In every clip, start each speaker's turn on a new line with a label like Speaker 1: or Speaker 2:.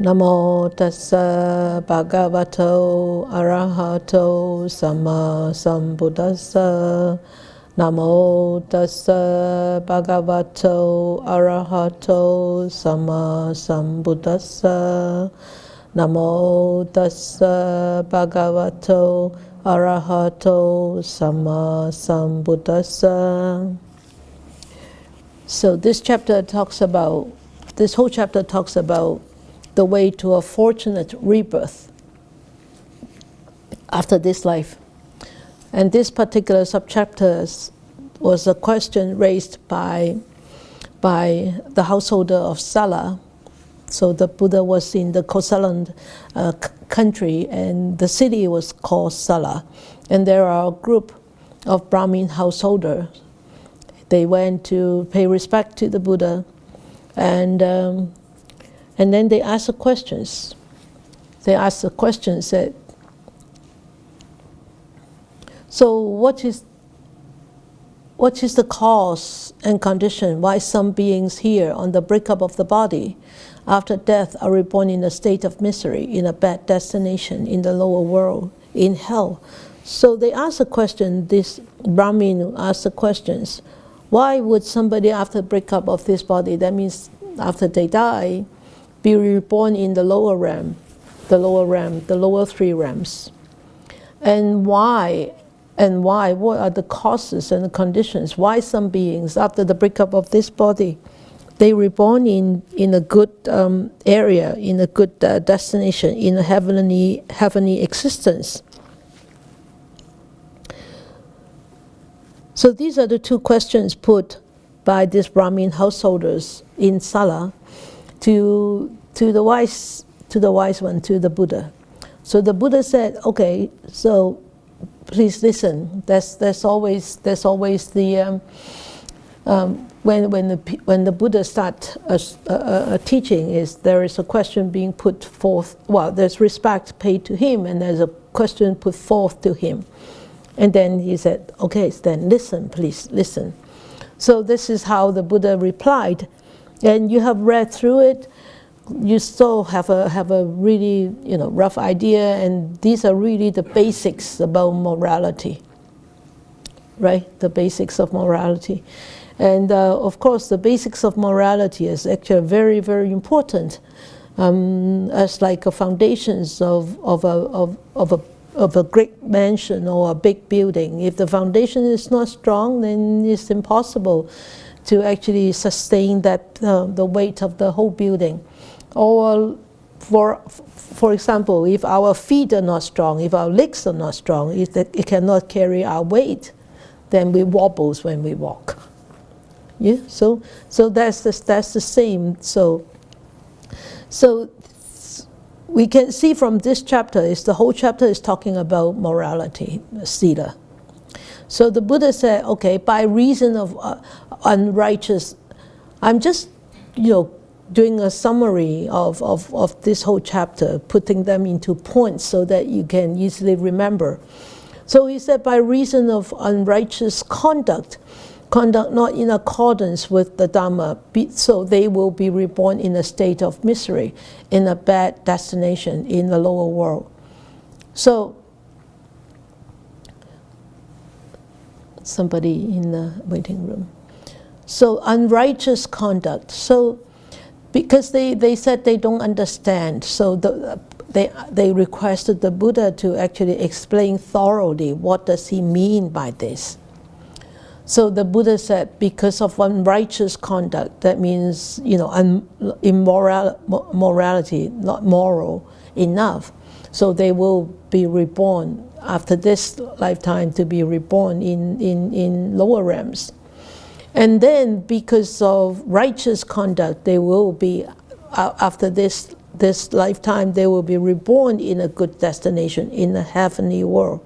Speaker 1: Namo tassa bhagavato arahato sama sambuddhassa. Namo tassa bhagavato arahato sama sambuddhassa. Namo tassa bhagavato arahato sama sambuddhassa. So this whole chapter talks about the way to a fortunate rebirth after this life. And this particular subchapter was a question raised by the householder of Sala. So the Buddha was in the Kosalan country, and the city was called Sala. And there are a group of Brahmin householders. They went to pay respect to the Buddha, and then they asked the questions. They asked the questions that, so what is the cause and condition why some beings here on the breakup of the body after death are reborn in a state of misery, in a bad destination, in the lower world, in hell? So they asked the question, this Brahmin asked the questions, why would somebody after breakup of this body, that means after they die, be reborn in the lower realm, the lower three realms? And why? What are the causes and the conditions? Why some beings, after the breakup of this body, they reborn in a good area, in a good destination, in a heavenly existence? So these are the two questions put by these Brahmin householders in Sala to the wise one, to the Buddha. So the Buddha said, okay, so please listen. There's always the when the Buddha starts a teaching, there is a question being put forth. Well, there's respect paid to him, and there's a question put forth to him. And then he said, okay, then listen, please listen. So this is how the Buddha replied, and you have read through it. You still have a really rough idea, and these are really the basics about morality, right? The basics of morality, and of course the basics of morality is actually very, very important, as like a foundations of a great mansion or a big building. If the foundation is not strong, then it's impossible to actually sustain that the weight of the whole building. Or for example, if our feet are not strong, if our legs are not strong, if it cannot carry our weight, then we wobbles when we walk. Yeah. So that's the same. So we can see from this chapter, the whole chapter is talking about morality, sila. So the Buddha said, okay, by reason of unrighteous, I'm just doing a summary of this whole chapter, putting them into points so that you can easily remember. So he said, by reason of unrighteous conduct not in accordance with the Dharma, so they will be reborn in a state of misery, in a bad destination, in the lower world. So, somebody in the waiting room. So, unrighteous conduct. So, because they said they don't understand, so they requested the Buddha to actually explain thoroughly what does he mean by this. So the Buddha said, because of unrighteous conduct, that means immorality, not moral enough. So they will be reborn after this lifetime, to be reborn in lower realms. And then because of righteous conduct, they will be, after this lifetime, they will be reborn in a good destination, in a heavenly world.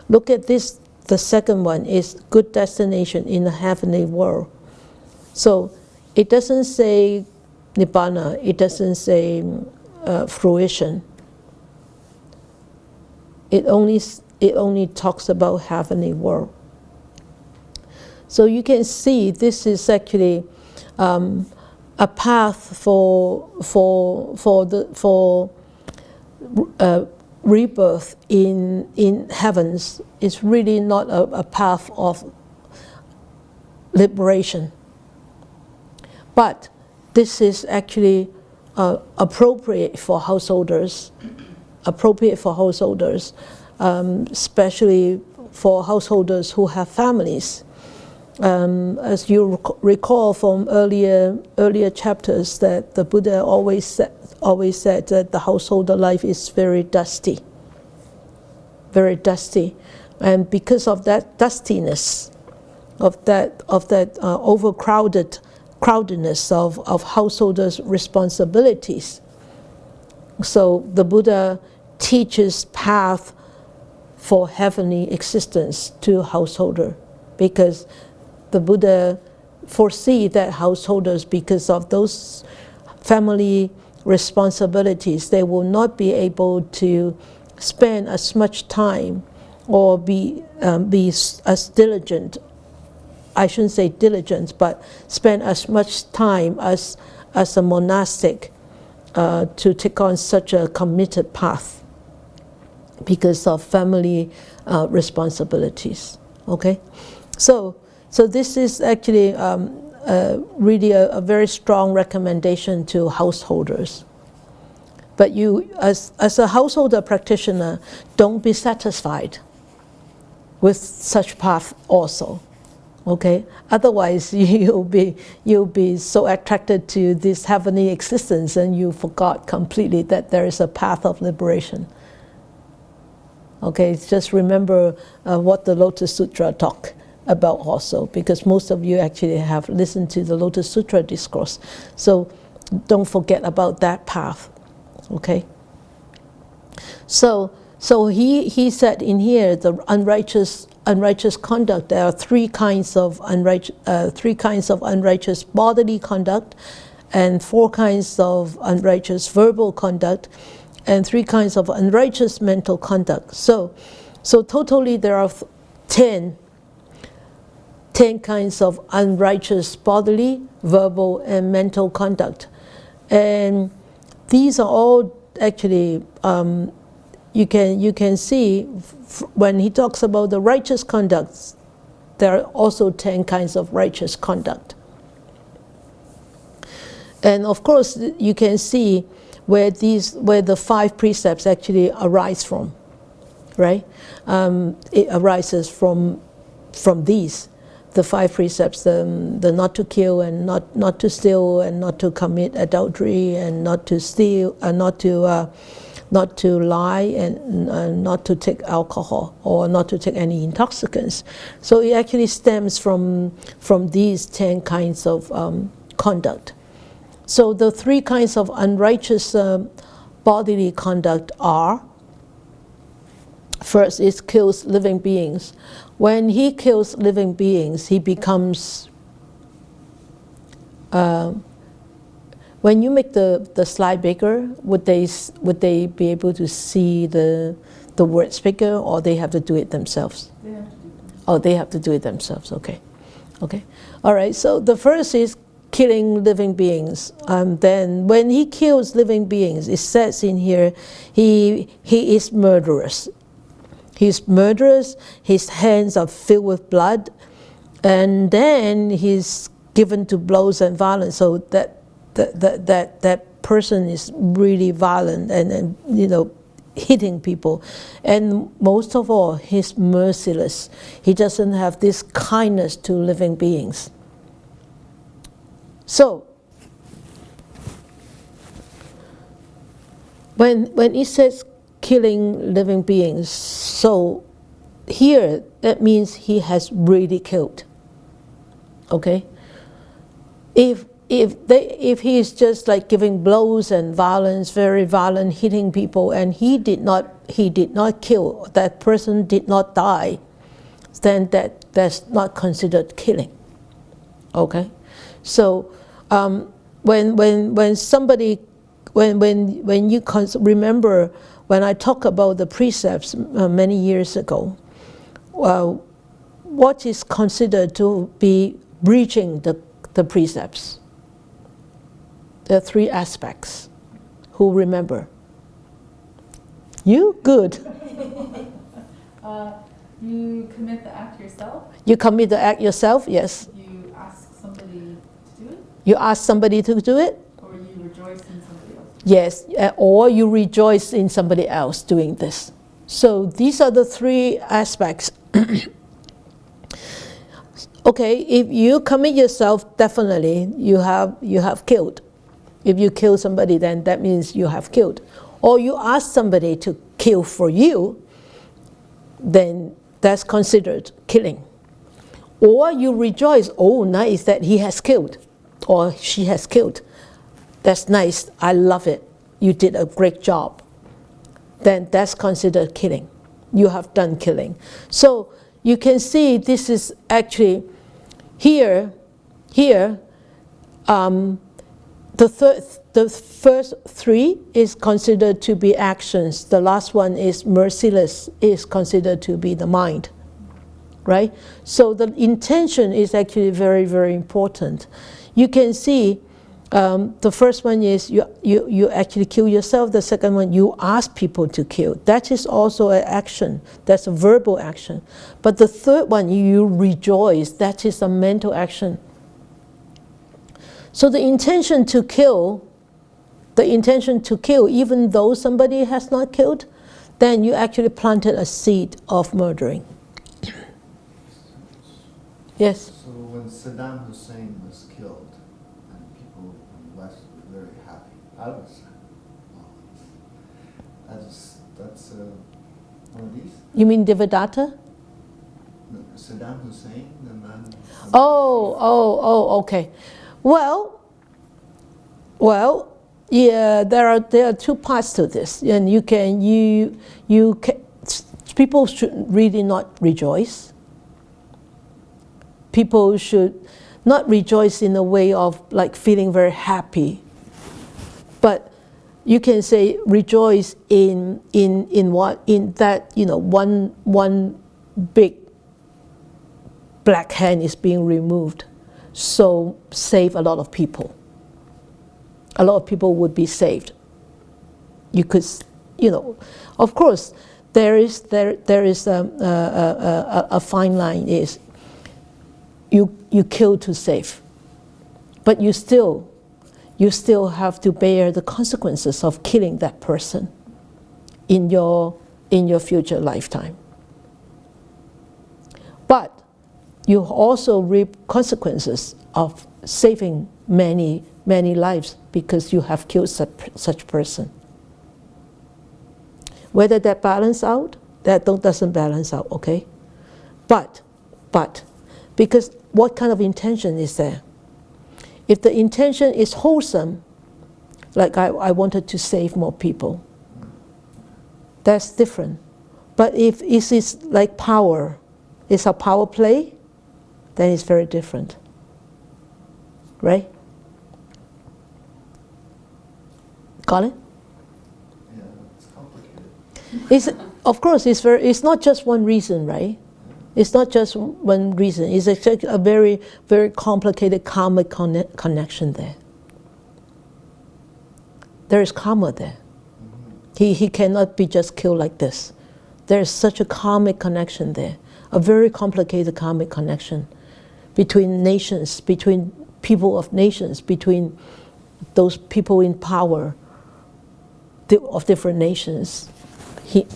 Speaker 1: Look at this. The second one is good destination in the heavenly world. So it doesn't say nibbana, it doesn't say fruition. It only talks about heavenly world. So you can see this is actually a path for rebirth in heavens is really not a path of liberation. But this is actually appropriate for householders, especially for householders who have families. As you recall from earlier chapters, that the Buddha always said that the householder life is very dusty, and because of that dustiness, of that crowdedness of householders' responsibilities. So the Buddha teaches path for heavenly existence to householder, because the Buddha foresee that householders, because of those family responsibilities, they will not be able to spend as much time or be as diligent. I shouldn't say diligent, but spend as much time as a monastic to take on such a committed path because of family responsibilities. Okay, so this is actually really a very strong recommendation to householders. But you, as a householder practitioner, don't be satisfied with such path also. Okay, otherwise you'll be so attracted to this heavenly existence, and you forgot completely that there is a path of liberation. Okay, just remember what the Lotus Sutra talk about also, because most of you actually have listened to the Lotus Sutra discourse. So don't forget about that path. Okay. So he said in here, the unrighteous conduct. There are three kinds of unrighteous bodily conduct, and 4 kinds of unrighteous verbal conduct, and 3 kinds of unrighteous mental conduct. So totally there are 10 kinds of unrighteous bodily, verbal, and mental conduct, and these are all actually. You can see when he talks about the righteous conducts, there are also 10 kinds of righteous conduct. And of course, you can see where the 5 precepts actually arise from, right? It arises from these, the 5 precepts: the not to kill, and not to steal, and not to commit adultery, and not to steal, and not to lie, and not to take alcohol, or not to take any intoxicants. So it actually stems from these 10 kinds of conduct. So the 3 kinds of unrighteous bodily conduct are: first, it kills living beings. When he kills living beings, he becomes. When you make the slide bigger, would they be able to see the words bigger, or they have to do it themselves? They have to do it themselves. Oh, they have to do it themselves. Okay, all right. So the first is killing living beings. Then, when he kills living beings, it says in here, he is murderous. He's murderous. His hands are filled with blood, and then he's given to blows and violence. So that person is really violent and hitting people. And most of all, he's merciless. He doesn't have this kindness to living beings. So when it says killing living beings, so here that means he has really killed. Okay? If he is just like giving blows and violence, very violent, hitting people, and he did not kill, that person did not die, then that's not considered killing. Okay, so when somebody when you remember when I talked about the precepts many years ago, what is considered to be breaching the precepts? There are three aspects. Who remember? You? Good.
Speaker 2: You commit the act yourself.
Speaker 1: You commit the act yourself, yes.
Speaker 2: You ask somebody to do it.
Speaker 1: You ask somebody to do it.
Speaker 2: Or you rejoice in somebody else.
Speaker 1: Yes, or you rejoice in somebody else doing this. So these are the three aspects. Okay, if you commit yourself, definitely you have killed. If you kill somebody, then that means you have killed. Or you ask somebody to kill for you, then that's considered killing. Or you rejoice, oh, nice that he has killed, or she has killed. That's nice, I love it. You did a great job. Then that's considered killing. You have done killing. So you can see this is actually here, the first three is considered to be actions. The last one is merciless, is considered to be the mind, right? So the intention is actually very, very important. You can see the first one is you actually kill yourself. The second one, you ask people to kill. That is also an action. That's a verbal action. But the third one, you rejoice. That is a mental action. So the intention to kill, even though somebody has not killed, then you actually planted a seed of murdering. Yes?
Speaker 3: So when Saddam Hussein was killed, and people in the West were very happy, I was that's one of these?
Speaker 1: You mean Devadatta?
Speaker 3: No, Saddam Hussein, the man...
Speaker 1: Okay. Well, yeah, there are two parts to this, and people should really not rejoice. People should not rejoice in a way of like feeling very happy, but you can say rejoice in that, you know, one big black hand is being removed. So save a lot of people. A lot of people would be saved. You could, you know, of course, there is a fine line. Is you kill to save, but you still have to bear the consequences of killing that person in your future lifetime. But you also reap consequences of saving many lives because you have killed such person. Whether that balance out, that doesn't balance out, okay? But, because what kind of intention is there? If the intention is wholesome, like I wanted to save more people, that's different. But if it is like power, it's a power play, then it's very different, right? Got it?
Speaker 3: Yeah, it's complicated.
Speaker 1: Of course, it's not just one reason, right? It's not just one reason. It's a very, very complicated karmic connection there. There is karma there. Mm-hmm. He cannot be just killed like this. There is such a karmic connection there, a very complicated karmic connection between nations, between people of nations, between those people in power of different nations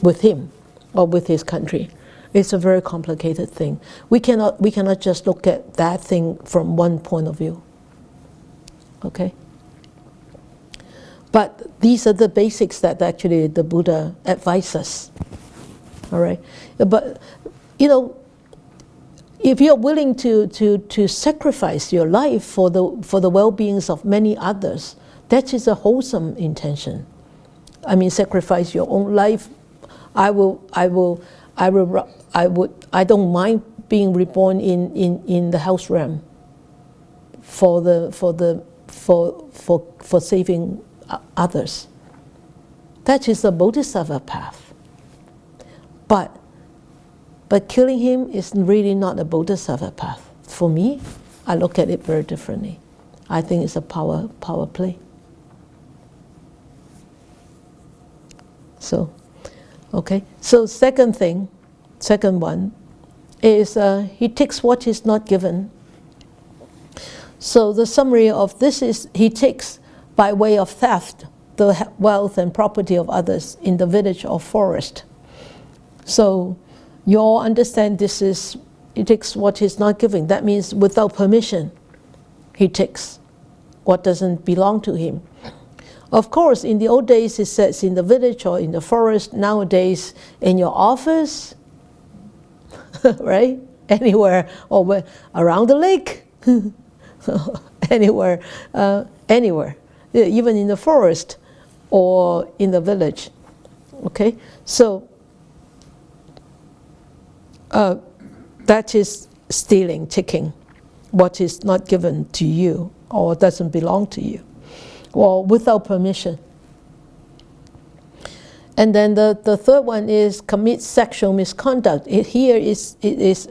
Speaker 1: with him or with his country. It's a very complicated thing. We cannot just look at that thing from one point of view. Okay? But these are the basics that actually the Buddha advises. All right? But, you know, if you're willing to sacrifice your life for the well-beings of many others, that is a wholesome intention. I mean, sacrifice your own life. I don't mind being reborn in the house realm for saving others. That is the Bodhisattva path. But killing him is really not a Bodhisattva path. For me, I look at it very differently. I think it's a power play. So, okay. So second one is he takes what is not given. So the summary of this is he takes by way of theft the wealth and property of others in the village or forest. So you all understand this is, he takes what is not given. That means without permission, he takes what doesn't belong to him. Of course, in the old days it says in the village or in the forest. Nowadays, in your office, right? Anywhere, or around the lake, anywhere, even in the forest or in the village. Okay, so that is stealing, taking what is not given to you or doesn't belong to you, or without permission. And then the third one is commit sexual misconduct. It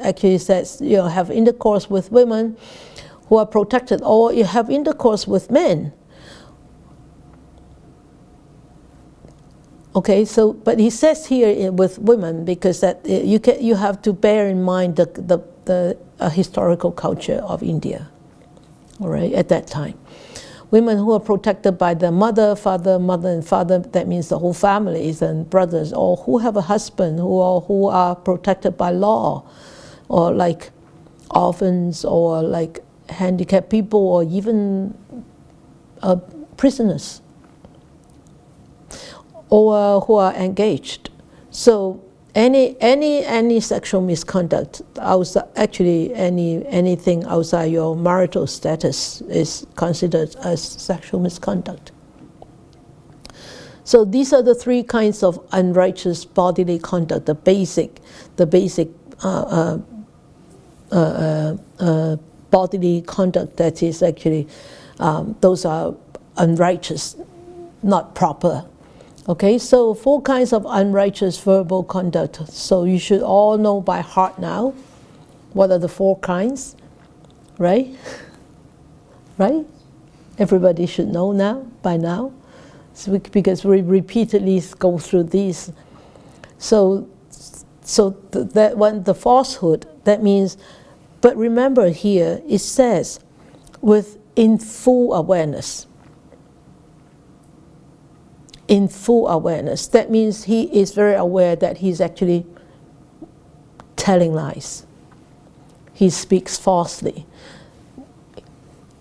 Speaker 1: actually says, you know, have intercourse with women who are protected, or you have intercourse with men. Okay, so but he says here with women because that you have to bear in mind the historical culture of India. All right, at that time. Women who are protected by their mother and father, that means the whole families and brothers, or who have a husband, who are protected by law, or like orphans, or like handicapped people, or even prisoners, or who are engaged. So any sexual misconduct, actually anything outside your marital status is considered as sexual misconduct. So these are the three kinds of unrighteous bodily conduct, the basic bodily conduct that is actually, those are unrighteous, not proper. Okay, so 4 kinds of unrighteous verbal conduct. So you should all know by heart now what are the 4 kinds, right? Right? Everybody should know now, by now, because we repeatedly go through these. So that one, the falsehood, that means, but remember here, it says, in full awareness. In full awareness. That means he is very aware that he's actually telling lies. He speaks falsely.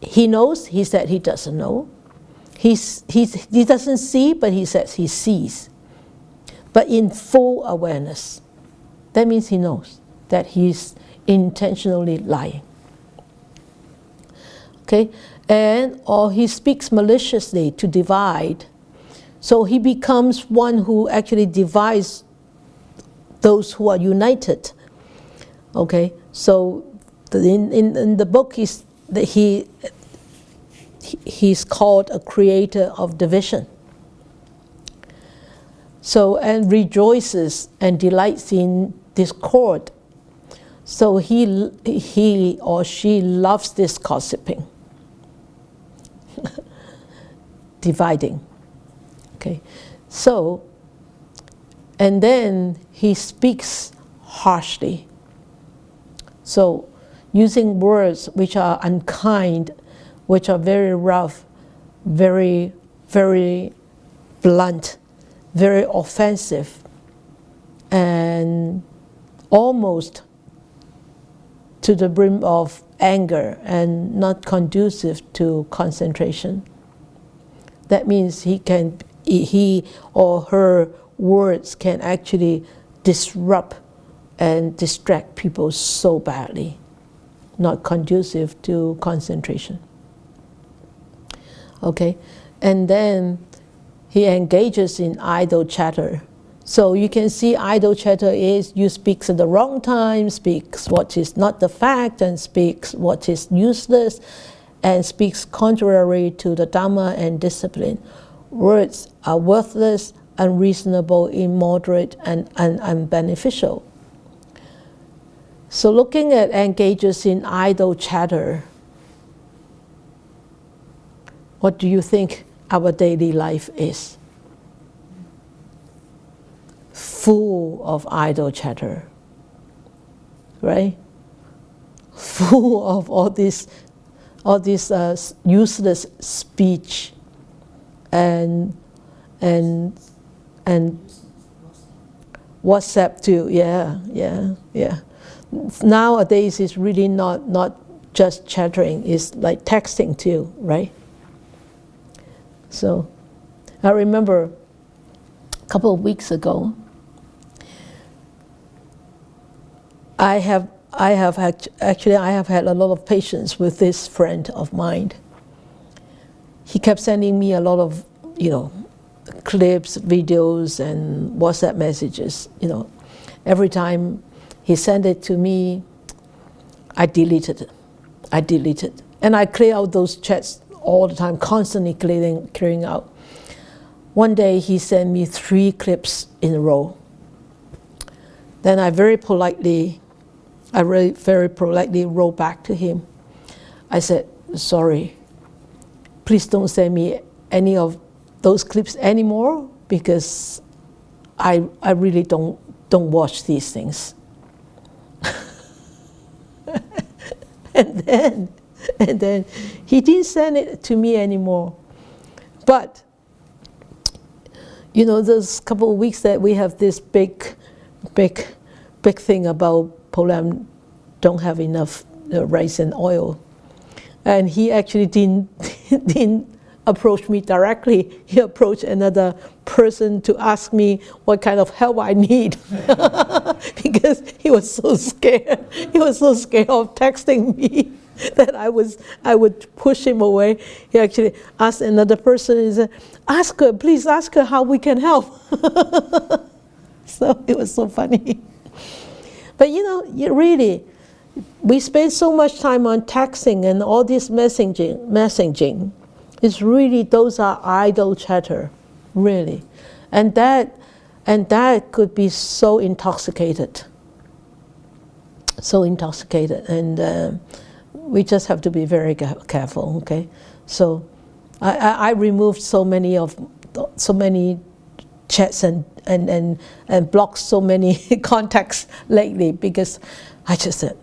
Speaker 1: He knows, he said he doesn't know. He doesn't see, but he says he sees. But in full awareness. That means he knows that he's intentionally lying. Okay? Or he speaks maliciously to divide. So he becomes one who actually divides those who are united. Okay, so in the book he's called a creator of division. So, and rejoices and delights in discord. So he or she loves this gossiping, dividing. Okay, so, and then he speaks harshly. So, using words which are unkind, which are very rough, very, very blunt, very offensive, and almost to the brim of anger and not conducive to concentration. That means he or her words can actually disrupt and distract people so badly, not conducive to concentration. Okay, and then he engages in idle chatter. So you can see idle chatter is you speak at the wrong time, speaks what is not the fact, and speaks what is useless, and speaks contrary to the Dharma and discipline. Words are worthless, unreasonable, immoderate, and unbeneficial. So looking at engages in idle chatter, what do you think our daily life is? full of idle chatter, right? Full of all this useless speech and WhatsApp too. Yeah. Nowadays it's really not just chattering, it's like texting too, right? So I remember a couple of weeks ago, I have had a lot of patience with this friend of mine. He kept sending me a lot of, clips, videos, and WhatsApp messages. Every time he sent it to me, I deleted it. And I clear out those chats all the time, constantly clearing out. One day he sent me 3 clips in a row. Then I very politely wrote back to him. I said, sorry, please don't send me any of those clips anymore, because I really don't watch these things. and then he didn't send it to me anymore. But those couple of weeks that we have this big thing about Po Lam don't have enough rice and oil, and he actually didn't approach me directly. He approached another person to ask me what kind of help I need, because he was so scared. He was so scared of texting me that I would push him away. He actually asked another person. He said, please ask her how we can help. So it was so funny. But really, we spend so much time on texting and all this messaging. It's really, those are idle chatter, really. And that could be so intoxicated. And we just have to be very careful, okay? So I removed so many chats and blocked so many contacts lately, because I just said,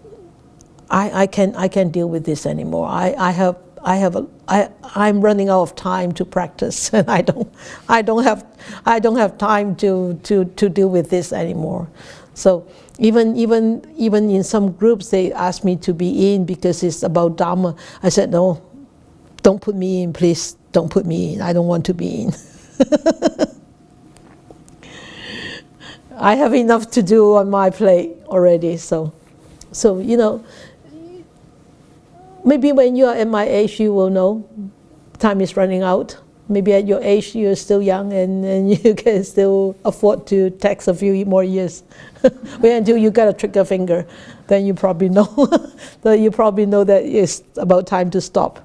Speaker 1: I can't deal with this anymore. I'm running out of time to practice, and I don't have time to deal with this anymore. So even in some groups, they ask me to be in because it's about Dharma. I said, no, don't put me in, please. Don't put me in. I don't want to be in. I have enough to do on my plate already. So maybe when you are at my age, you will know time is running out. Maybe at your age, you're still young and you can still afford to tax a few more years. Wait until you got a trigger finger, then you probably know. That it's about time to stop.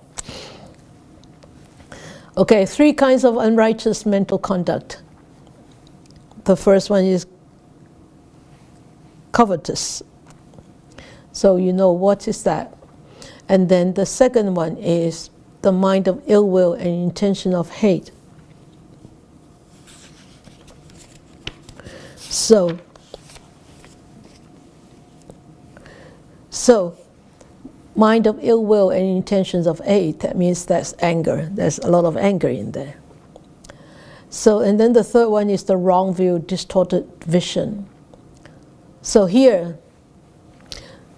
Speaker 1: Okay, 3 kinds of unrighteous mental conduct. The first one is covetous. So what is that? And then the second one is the mind of ill will and intention of hate. So mind of ill will and intentions of hate, that means that's anger. There's a lot of anger in there. So, and then the third one is the wrong view, distorted vision. So here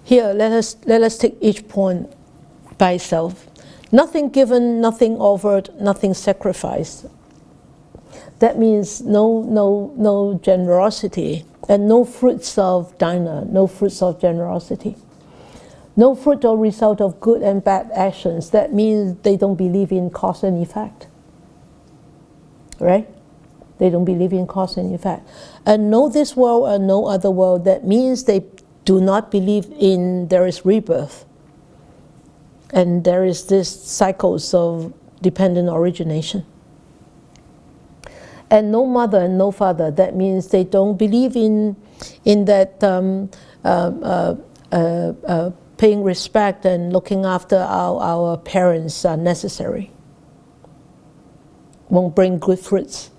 Speaker 1: let us take each point by itself. Nothing given, nothing offered, nothing sacrificed. That means no generosity, and no fruits of dana, no fruits of generosity. No fruit or result of good and bad actions. That means they don't believe in cause and effect. Right? They don't believe in cause and effect. And no this world and no other world. That means they do not believe in there is rebirth. And there is this cycles of dependent origination. And no mother and no father. That means they don't believe in that paying respect and looking after our parents are necessary. Won't bring good fruits.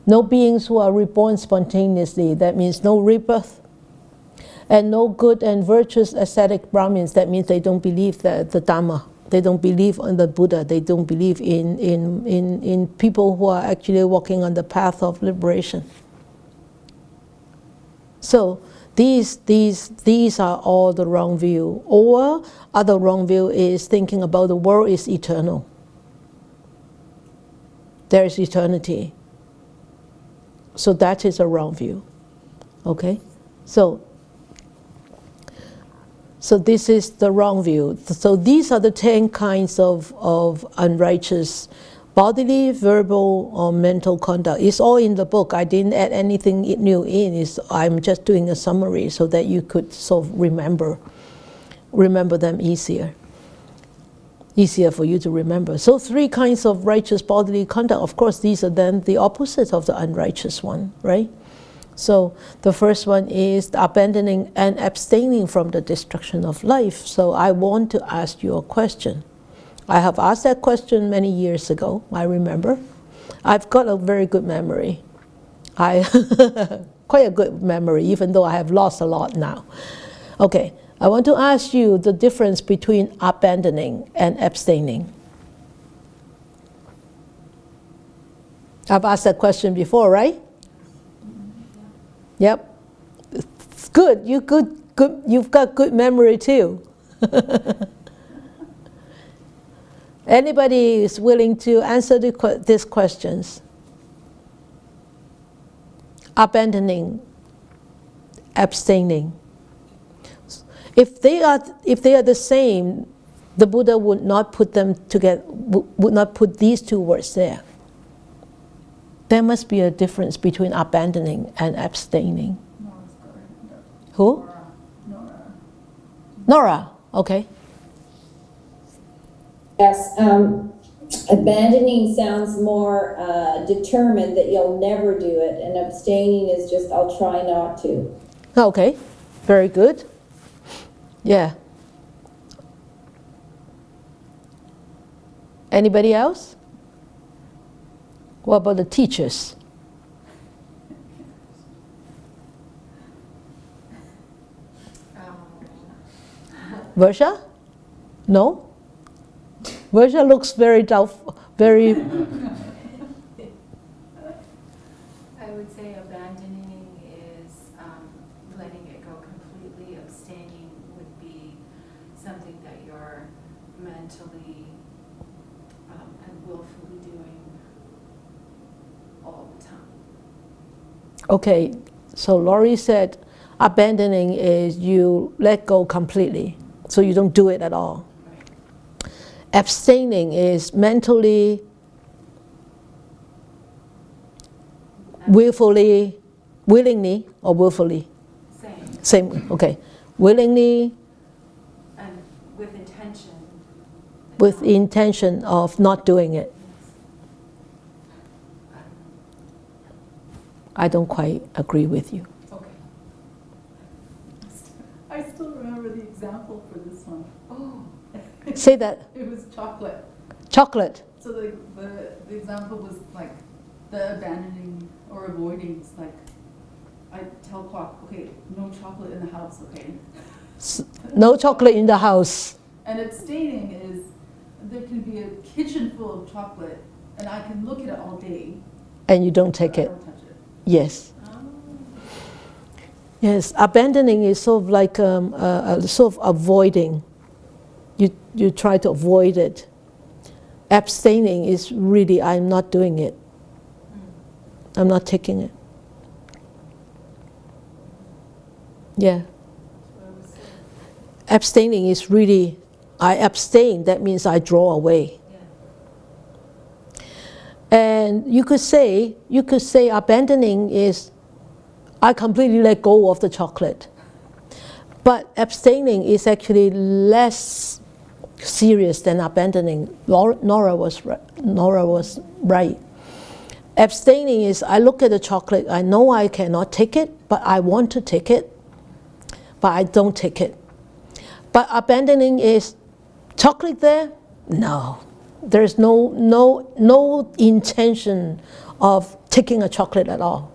Speaker 1: No beings who are reborn spontaneously, that means no rebirth. And no good and virtuous ascetic Brahmins, that means they don't believe the Dharma. They don't believe in the Buddha. They don't believe in people who are actually walking on the path of liberation. So these are all the wrong view. Or other wrong view is thinking about the world is eternal. There is eternity. So that is a wrong view. Okay? So this is the wrong view. So these are the 10 kinds of unrighteous bodily, verbal, or mental conduct. It's all in the book. I didn't add anything new in. I'm just doing a summary so that you could sort of remember them easier for you to remember. So 3 kinds of righteous bodily conduct. Of course, these are then the opposite of the unrighteous one, right? So the first one is abandoning and abstaining from the destruction of life. So I want to ask you a question. I have asked that question many years ago, I remember. I've got a very good memory. Quite a good memory, even though I have lost a lot now. Okay, I want to ask you the difference between abandoning and abstaining. I've asked that question before, right? Yep. It's good. You've got good memory too. Anybody is willing to answer these questions? Abandoning, abstaining. If they are the same, the Buddha would not put them together. Would not put these 2 words there. There must be a difference between abandoning and abstaining. Who? Nora. Okay.
Speaker 4: Yes, abandoning sounds more determined that you'll never do it, and abstaining is just, I'll try not to.
Speaker 1: Okay, very good. Yeah. Anybody else? What about the teachers? Versha? No? Versha looks very doubtful, very...
Speaker 5: I would say abandoning is letting it go completely. Abstaining would be something that you're mentally and willfully doing all the time.
Speaker 1: Okay, so Laurie said abandoning is you let go completely, so you don't do it at all.
Speaker 5: Right.
Speaker 1: Abstaining is mentally, willfully, willingly or willfully? Same, okay. Willingly.
Speaker 5: And with intention.
Speaker 1: With the intention of not doing it. I don't quite agree with you.
Speaker 2: Okay. I still remember the example for this one.
Speaker 5: Oh.
Speaker 1: Say that.
Speaker 2: It was chocolate.
Speaker 1: Chocolate.
Speaker 2: So the example was like the abandoning or avoiding. It's like I tell Clock, okay, no chocolate in the house, okay?
Speaker 1: No chocolate in the house.
Speaker 2: And abstaining is there can be a kitchen full of chocolate and I can look at it all day.
Speaker 1: And you don't take
Speaker 2: but
Speaker 1: it.
Speaker 2: I don't touch it.
Speaker 1: Yes.
Speaker 2: Oh.
Speaker 1: Yes, abandoning is sort of like sort of avoiding. You try to avoid it. Abstaining is really, I'm not doing it. I'm not taking it. Yeah. Abstaining is really, I abstain, that means I draw away. And you could say abandoning is I completely let go of the chocolate. But abstaining is actually less serious than abandoning. Nora was right. Abstaining is I look at the chocolate, I know I cannot take it, but I want to take it, but I don't take it. But abandoning is chocolate there? No. There is no intention of taking a chocolate at all.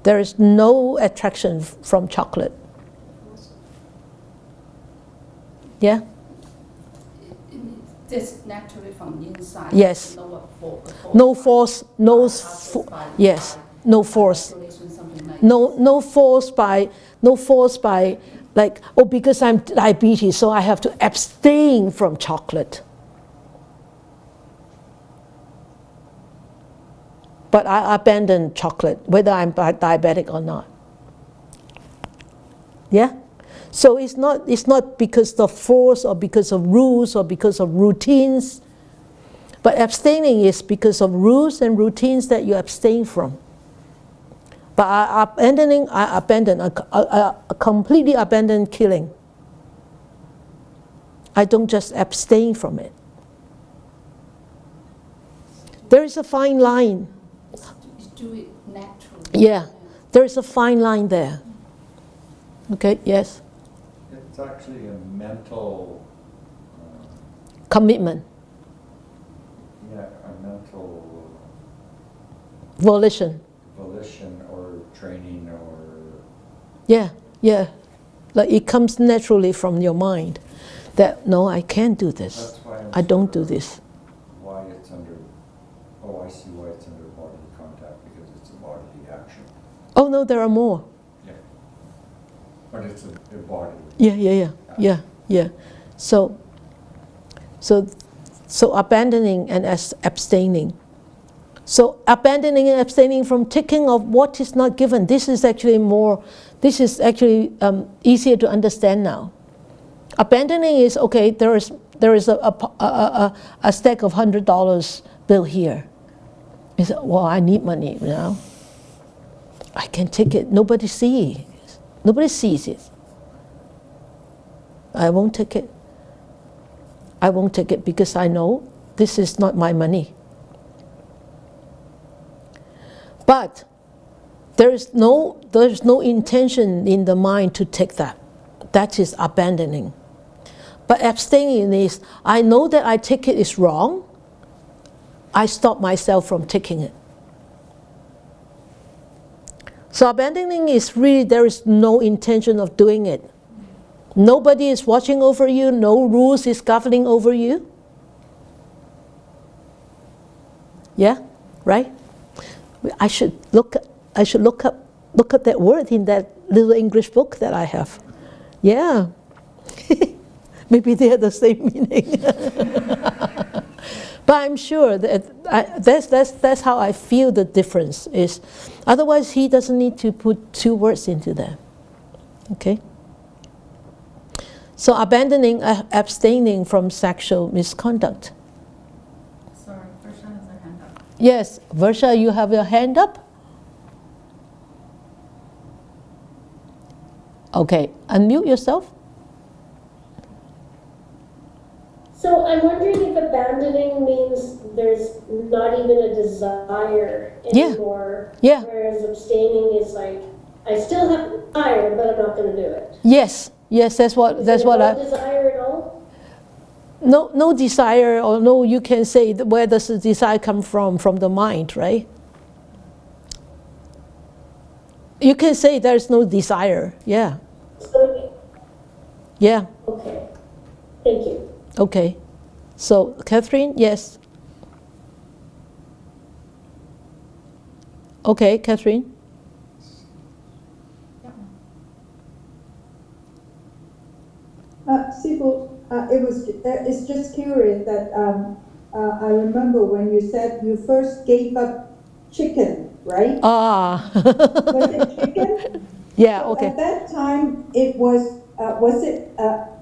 Speaker 1: There is no attraction from chocolate. Yeah?
Speaker 6: Just naturally from inside.
Speaker 1: Yes. No force, yes, no force. No force by like, oh, because I'm diabetes, so I have to abstain from chocolate. But I abandon chocolate, whether I'm diabetic or not. Yeah? So it's not because of force or because of rules or because of routines. But abstaining is because of rules and routines that you abstain from. But I completely abandon killing. I don't just abstain from it. There is a fine line.
Speaker 6: Do it naturally.
Speaker 1: Yeah, there is a fine line there. Okay, yes?
Speaker 7: It's actually a mental...
Speaker 1: commitment.
Speaker 7: Yeah, a mental...
Speaker 1: Volition
Speaker 7: or training or...
Speaker 1: Yeah. Like it comes naturally from your mind that, no, I can't do this.
Speaker 7: That's why
Speaker 1: I don't do this.
Speaker 7: Why it's under... Oh, I see why it's under bodily contact, because it's a bodily action.
Speaker 1: Oh, no, there are more.
Speaker 7: Yeah. But it's a bodily.
Speaker 1: Yeah. So abandoning and abstaining. So abandoning and abstaining from taking of what is not given. This is actually easier to understand now. Abandoning is, okay, there is a stack of $100 bill here. You say, well, I need money now. I can take it. Nobody sees it. I won't take it. I won't take it because I know this is not my money. But there is no intention in the mind to take that. That is abandoning. But abstaining is, I know that I take it is wrong. I stop myself from taking it. So abandoning is really, there is no intention of doing it. Nobody is watching over you. No rules is governing over you. Yeah, right? I should look up that word in that little English book that I have. Yeah. Maybe they have the same meaning. But I'm sure that that's how I feel the difference is. Otherwise, he doesn't need to put two words into that. Okay? So abandoning, abstaining from sexual misconduct.
Speaker 2: Sorry, Versha has her hand up.
Speaker 1: Yes, Versha, you have your hand up? Okay, unmute yourself.
Speaker 8: So I'm wondering if abandoning means there's not even a desire anymore.
Speaker 1: Yeah.
Speaker 8: Whereas abstaining is like, I still have desire, but I'm not going to do it.
Speaker 1: Yes, that's what I.
Speaker 8: Desire at all?
Speaker 1: No desire, or no, you can say where does the desire come from the mind, right? You can say there's no desire, yeah. Yeah.
Speaker 8: Okay, thank you.
Speaker 1: Okay, so Catherine, yes. Okay, Catherine.
Speaker 9: It's just curious that I remember when you said you first gave up chicken, right?
Speaker 1: Ah.
Speaker 9: Was it chicken?
Speaker 1: Yeah,
Speaker 9: so
Speaker 1: okay.
Speaker 9: At that time, it was it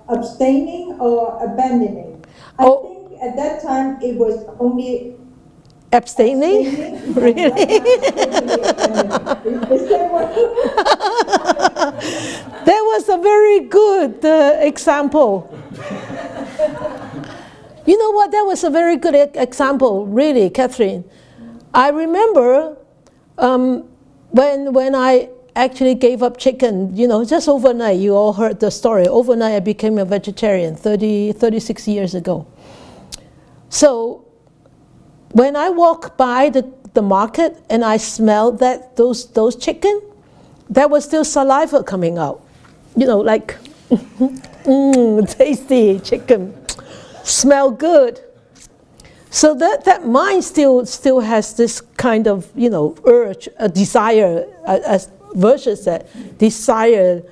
Speaker 9: abstaining or abandoning? I think at that time it was only
Speaker 1: abstaining? Really? That was a very good example. You know what? That was a very good example, really, Catherine. I remember when I actually gave up chicken, just overnight. You all heard the story. Overnight, I became a vegetarian 36 years ago. So when I walk by the market and I smell that those chicken, there was still saliva coming out. You know, like, tasty chicken, smell good. So that mind still has this kind of, you know, urge, a desire, as verses said, desire.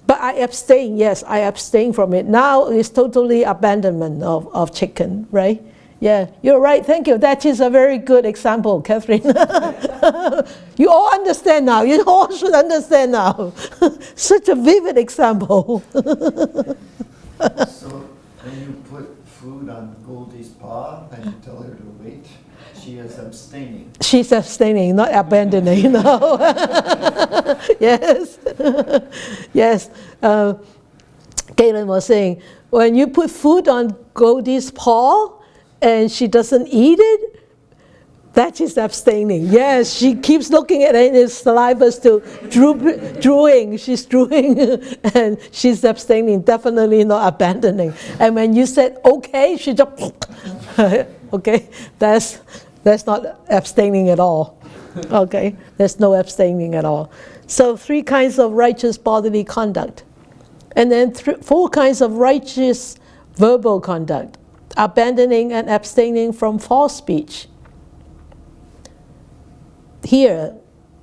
Speaker 1: But I abstain, yes, I abstain from it. Now it's totally abandonment of chicken, right? Yeah, you're right, thank you. That is a very good example, Catherine. You all understand now, you all should understand now. Such a vivid example.
Speaker 3: So when you put food on Goldie's paw and you tell her to wait, she is abstaining.
Speaker 1: She's abstaining, not abandoning, no. Yes, yes. Galen was saying, when you put food on Goldie's paw and she doesn't eat it, that is abstaining. Yes, she keeps looking at it and his saliva is still drooling. She's drooling and she's abstaining, definitely not abandoning. And when you said, okay, she just, okay, that's not abstaining at all. Okay, there's no abstaining at all. So 3 kinds of righteous bodily conduct. And then 4 kinds of righteous verbal conduct. Abandoning and abstaining from false speech. Here,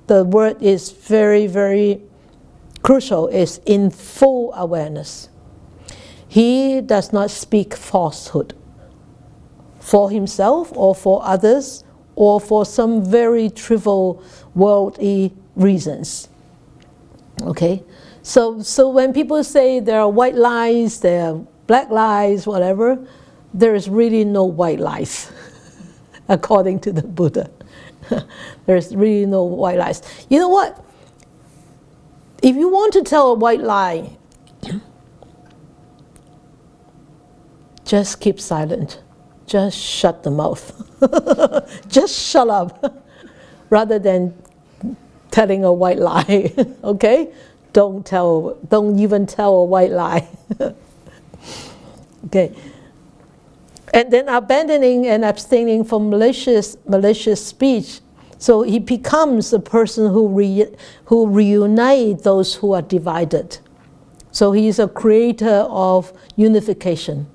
Speaker 1: the word is very, very crucial, is in full awareness. He does not speak falsehood for himself or for others or for some very trivial worldly reasons. Okay? So when people say there are white lies, there are black lies, whatever, there is really no white lies, according to the Buddha. There's really no white lies. You know what? If you want to tell a white lie, just keep silent. Just shut the mouth. Just shut up. Rather than telling a white lie. Okay? Don't even tell a white lie. Okay. And then abandoning and abstaining from malicious speech. So he becomes a person who reunites those who are divided. So he is a creator of unification.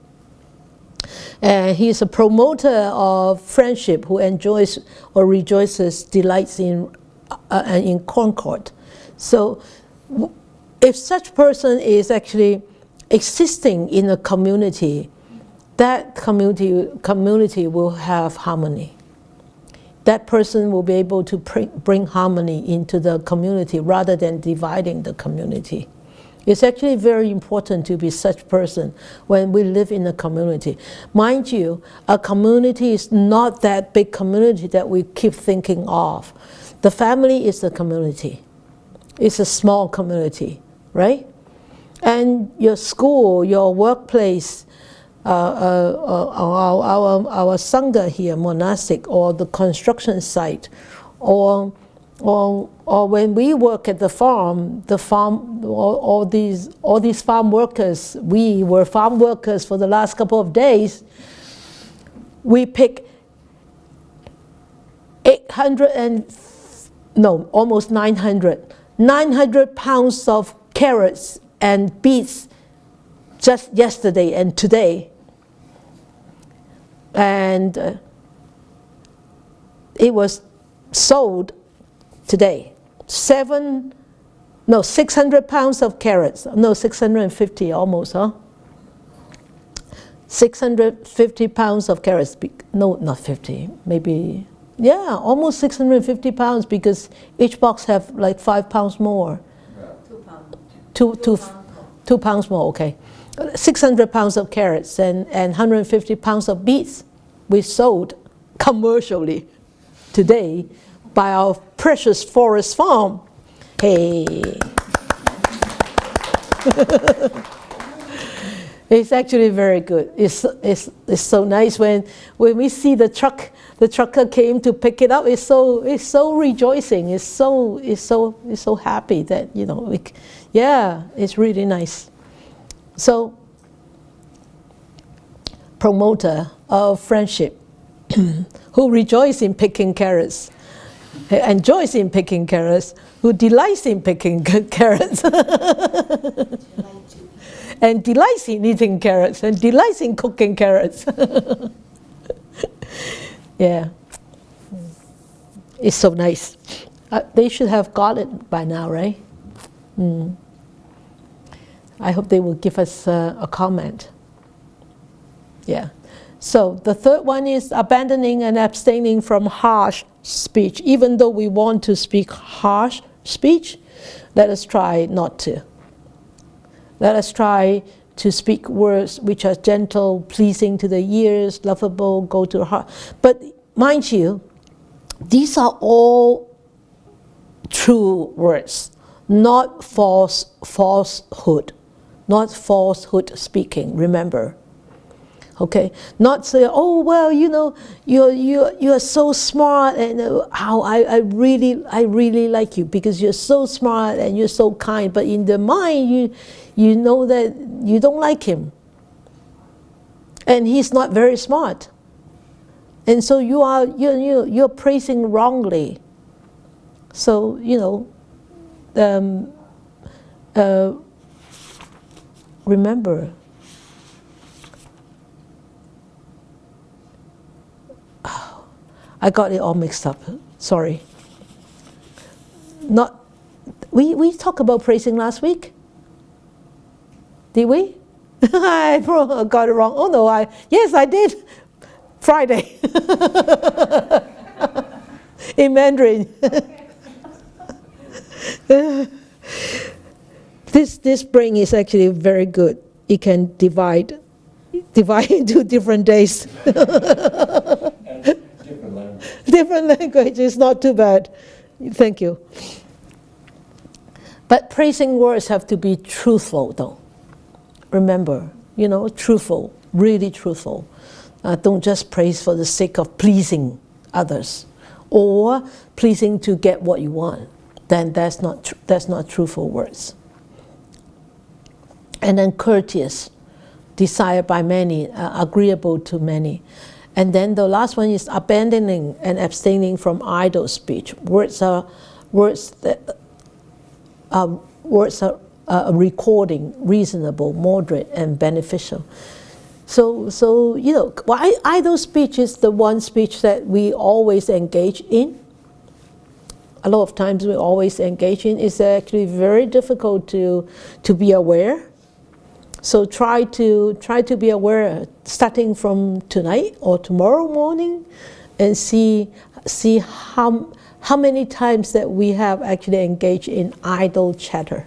Speaker 1: And he is a promoter of friendship who enjoys or rejoices, delights in concord. So if such person is actually existing in a community, that community will have harmony. That person will be able to bring harmony into the community rather than dividing the community. It's actually very important to be such person when we live in a community. Mind you, a community is not that big community that we keep thinking of. The family is the community. It's a small community, right? And your school, your workplace, our sangha here, monastic, or the construction site, or when we work at the farm, all these farm workers, we were farm workers for the last couple of days. We pick almost 900 pounds of carrots and beets just yesterday and today. And it was sold today. 600 pounds of carrots. No, 650 almost, huh? 650 pounds of carrots. No, not 50, maybe, yeah, almost 650 pounds because each box have like 5 pounds more.
Speaker 5: 2 pounds.
Speaker 1: 2 pounds more, okay. 600 pounds of carrots and 150 pounds of beets we sold commercially today by our precious forest farm. Hey. It's actually very good. It's so nice when we see the trucker came to pick it up. It's so rejoicing. It's so happy that, you know, yeah, it's really nice. So promoter of friendship, who rejoice in picking carrots, enjoys in picking carrots, who delights in picking carrots, and delights in eating carrots, and delights in cooking carrots. Yeah, it's so nice. They should have got it by now, right? I hope they will give us a comment. Yeah. So the third one is abandoning and abstaining from harsh speech. Even though we want to speak harsh speech, let us try not to. Let us try to speak words which are gentle, pleasing to the ears, lovable, go to the heart. But mind you, these are all true words, not falsehood, not falsehood speaking, remember. Okay, not say, oh well, you know, you are so smart, and I really like you because you're so smart and you're so kind. But in the mind, you know that you don't like him, and he's not very smart, and so you're praising wrongly. So remember. I got it all mixed up. Sorry. We talked about praising last week. Did we? I got it wrong. Oh no, yes I did. Friday. In Mandarin. This brain is actually very good. It can divide into different days. Different language is not too bad. Thank you. But praising words have to be truthful, though. Remember, truthful, really truthful. Don't just praise for the sake of pleasing others or pleasing to get what you want. Then that's not truthful words. And then courteous, desired by many, agreeable to many. And then the last one is abandoning and abstaining from idle speech. Words are recording, reasonable, moderate, and beneficial. So idle speech is the one speech that we always engage in. A lot of times we always engage in. It's actually very difficult to be aware. So try to be aware, starting from tonight or tomorrow morning, and see how many times that we have actually engaged in idle chatter.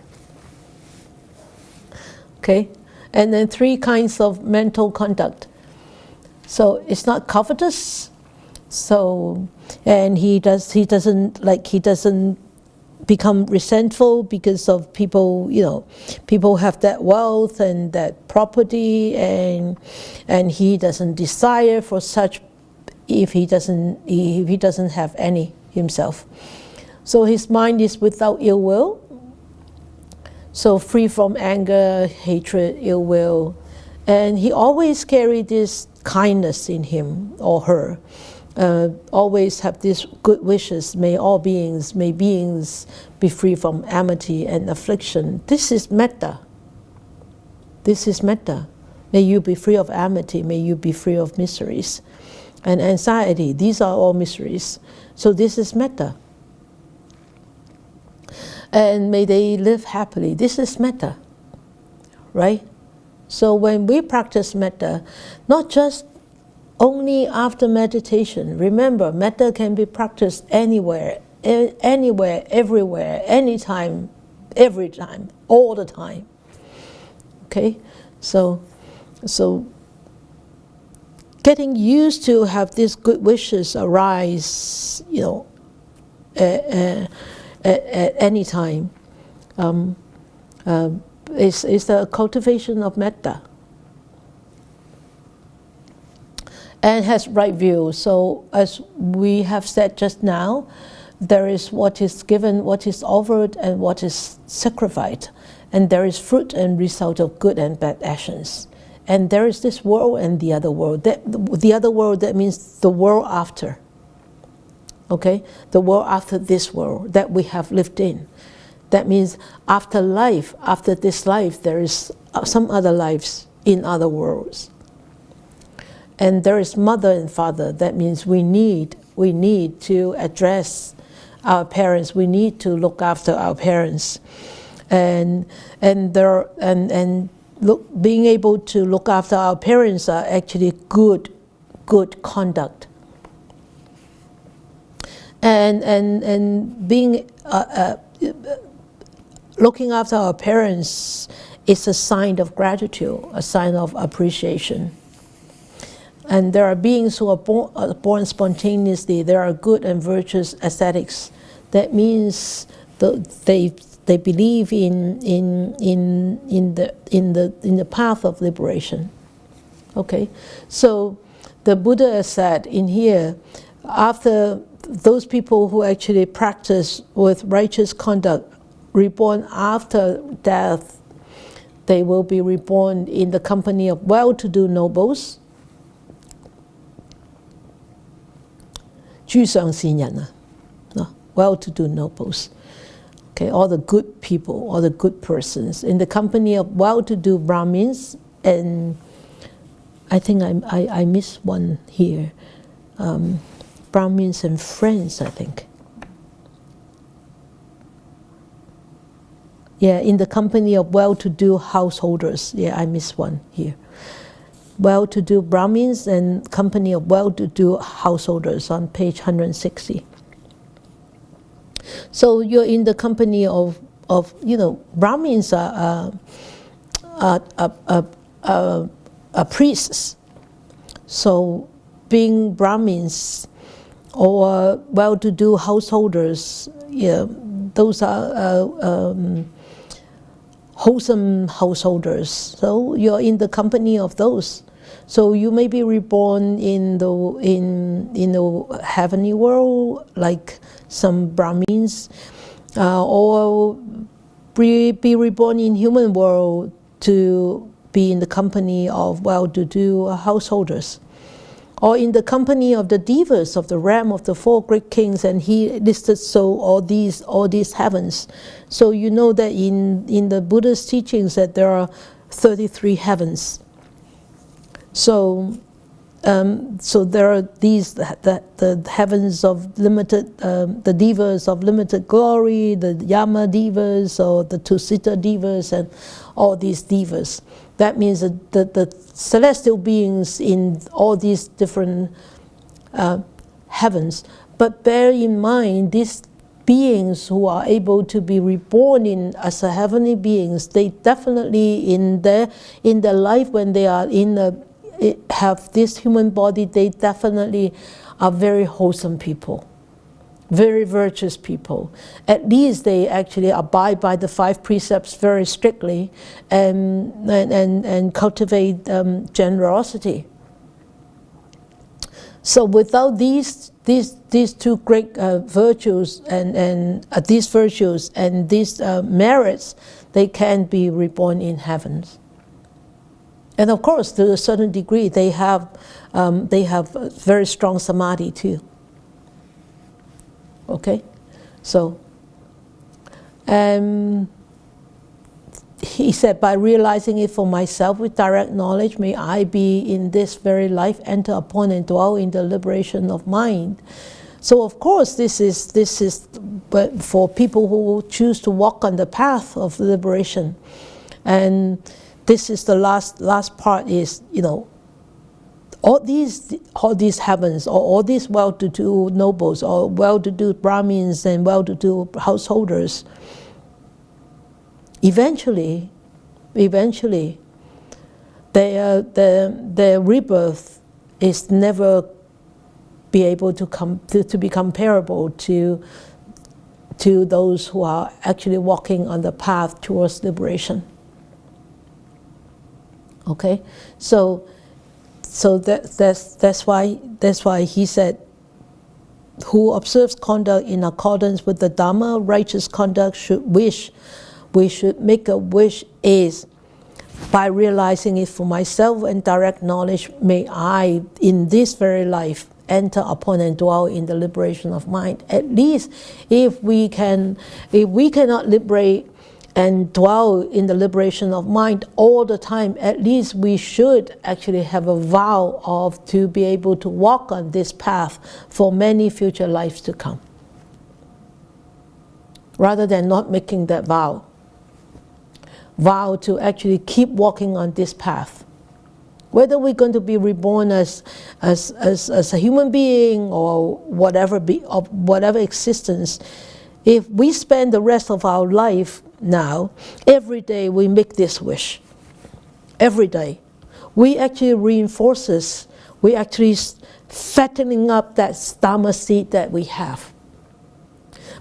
Speaker 1: Okay, and then 3 kinds of mental conduct. So it's not covetous. So and he doesn't become resentful because of people have that wealth and that property, and he doesn't desire for such if he doesn't have any himself. So his mind is without ill will, so free from anger, hatred, ill will, and he always carry this kindness in him or her. Always have these good wishes. May beings be free from amity and affliction. This is metta. This is metta. May you be free of amity. May you be free of miseries and anxiety. These are all miseries. So this is metta. And may they live happily. This is metta, right? So when we practice metta, not just only after meditation. Remember, metta can be practiced anywhere, everywhere, anytime, every time, all the time. Okay, so getting used to have these good wishes arise, at any time, is the cultivation of metta. And has right view. So as we have said just now, there is what is given, what is offered, and what is sacrificed. And there is fruit and result of good and bad actions. And there is this world and the other world. The other world, that means the world after. Okay? The world after this world that we have lived in. That means after life, after this life, there is some other lives in other worlds. And there is mother and father. That means we need to address our parents. We need to look after our parents. And being able to look after our parents are actually good conduct. And being looking after our parents is a sign of gratitude, a sign of appreciation. And there are beings who are born spontaneously. There are good and virtuous ascetics. That means they believe in the path of liberation. Okay, so the Buddha said in here, after those people who actually practice with righteous conduct, reborn after death, they will be reborn in the company of well-to-do nobles. 居上善人, well-to-do nobles. Okay, all the good people, all the good persons, in the company of well-to-do Brahmins, and I think I missed one here. Brahmins and friends, I think. Yeah, in the company of well-to-do householders. Yeah, I missed one here. Well-to-do Brahmins and company of well-to-do householders on page 160. So you're in the company of Brahmins are priests. So being Brahmins or well-to-do householders, yeah, those are wholesome householders. So you're in the company of those. So you may be reborn in the heavenly world, like some Brahmins, or be reborn in human world to be in the company of well-to-do householders, or in the company of the devas of the realm of the four great kings. And he listed so all these heavens. So you know that in the Buddha's teachings that there are 33 heavens. So there are the heavens of limited, the devas of limited glory, the Yama devas or the Tusita devas, and all these devas. That means that the celestial beings in all these different heavens. But bear in mind, these beings who are able to be reborn as a heavenly beings, they definitely in their life when they are have this human body, they definitely are very wholesome people, very virtuous people. At least they actually abide by the 5 precepts very strictly and cultivate generosity. So without these 2 great virtues and these virtues and these merits, they can be reborn in heavens. And of course, to a certain degree, they have very strong samadhi too. Okay, so he said, by realizing it for myself with direct knowledge, may I be in this very life enter upon and dwell in the liberation of mind. So of course, this is, but for people who choose to walk on the path of liberation, and this is the last part is, all these heavens, or all these well-to-do nobles, or well-to-do Brahmins and well-to-do householders, eventually, their rebirth is never be able to be comparable to those who are actually walking on the path towards liberation. Okay, so that's why he said, who observes conduct in accordance with the Dharma, righteous conduct we should make a wish is by realizing it for myself and direct knowledge, may I, in this very life, enter upon and dwell in the liberation of mind. At least if we cannot liberate and dwell in the liberation of mind all the time, at least we should actually have a vow of to be able to walk on this path for many future lives to come, rather than not making that vow to actually keep walking on this path. Whether we're going to be reborn as a human being or whatever existence, if we spend the rest of our life now, every day we make this wish. Every day. We actually reinforces, we actually fattening up that Dharma seed that we have.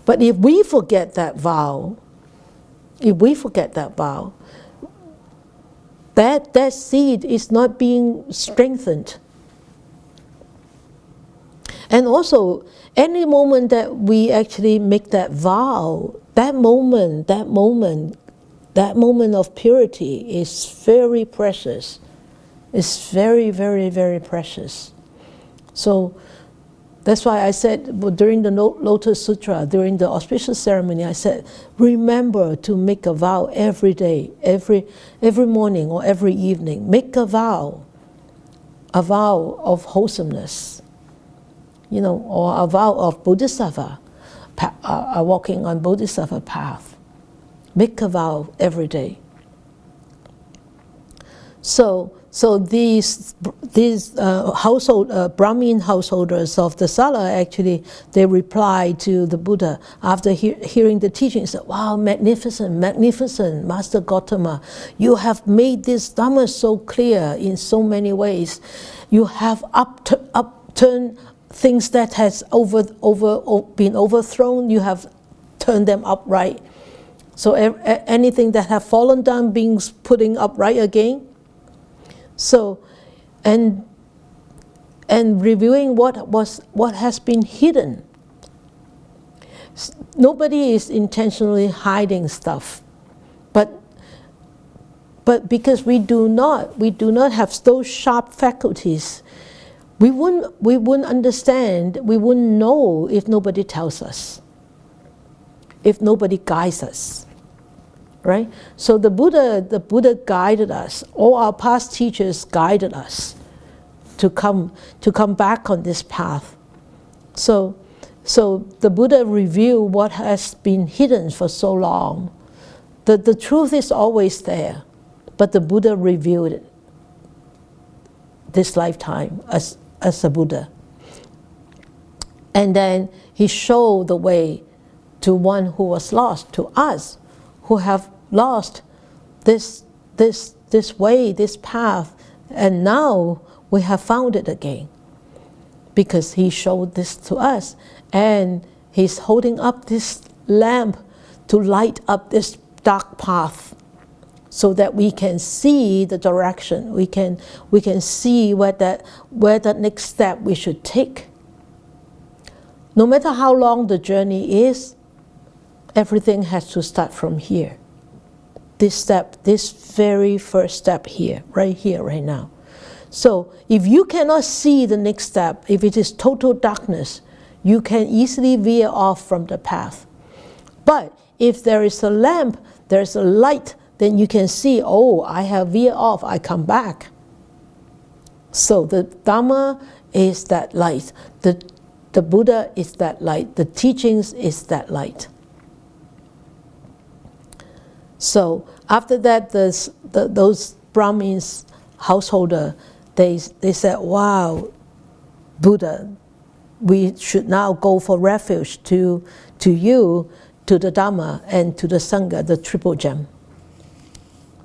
Speaker 1: But if we forget that vow, that seed is not being strengthened. And also, any moment that we actually make that vow, that moment of purity is very precious. It's very, very, very precious. So that's why I said during the Lotus Sutra, during the auspicious ceremony, I said, remember to make a vow every day, every morning or every evening. Make a vow of wholesomeness, or a vow of Bodhisattva, walking on Bodhisattva path. Make a vow every day. So these Brahmin householders of the Sala, actually, they replied to the Buddha after hearing the teaching. Said, "Wow, magnificent, magnificent, Master Gautama! You have made this Dhamma so clear in so many ways. You have upturned things that has been overthrown. You have turned them upright. So anything that have fallen down, being putting upright again." So, and reviewing what has been hidden. Nobody is intentionally hiding stuff, but because we do not have those sharp faculties, we wouldn't understand, we wouldn't know if nobody tells us, if nobody guides us. Right? So the Buddha guided us. All our past teachers guided us to come back on this path. So the Buddha revealed what has been hidden for so long. The truth is always there, but the Buddha revealed it this lifetime as a Buddha. And then he showed the way to one who was lost, to us who have lost this way, this path, and now we have found it again, because he showed this to us, and he's holding up this lamp to light up this dark path, so that we can see the direction. We can see where the next step we should take. No matter how long the journey is, everything has to start from here. This step, this very first step here, right now. So if you cannot see the next step, if it is total darkness, you can easily veer off from the path. But if there is a lamp, there's a light, then you can see, oh, I have veered off, I come back. So the Dharma is that light. The Buddha is that light. The teachings is that light. So after that, those Brahmins householder, they said, wow, Buddha, we should now go for refuge to you, to the Dharma, and to the Sangha, the triple gem.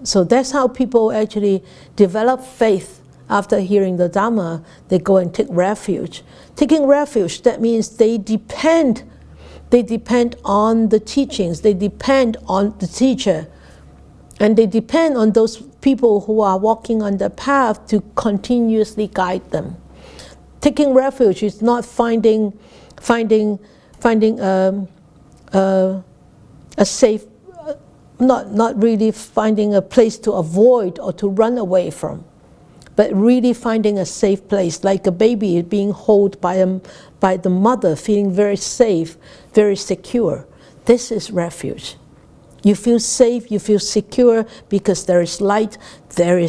Speaker 1: So that's how people actually develop faith. After hearing the Dharma, they go and take refuge. Taking refuge, that means they depend on the teachings, they depend on the teacher, and they depend on those people who are walking on the path to continuously guide them. Taking refuge is not finding a safe not really finding a place to avoid or to run away from, but really finding a safe place, like a baby being held by the mother, feeling very safe, very secure. This is refuge. You feel safe, you feel secure because there is light, there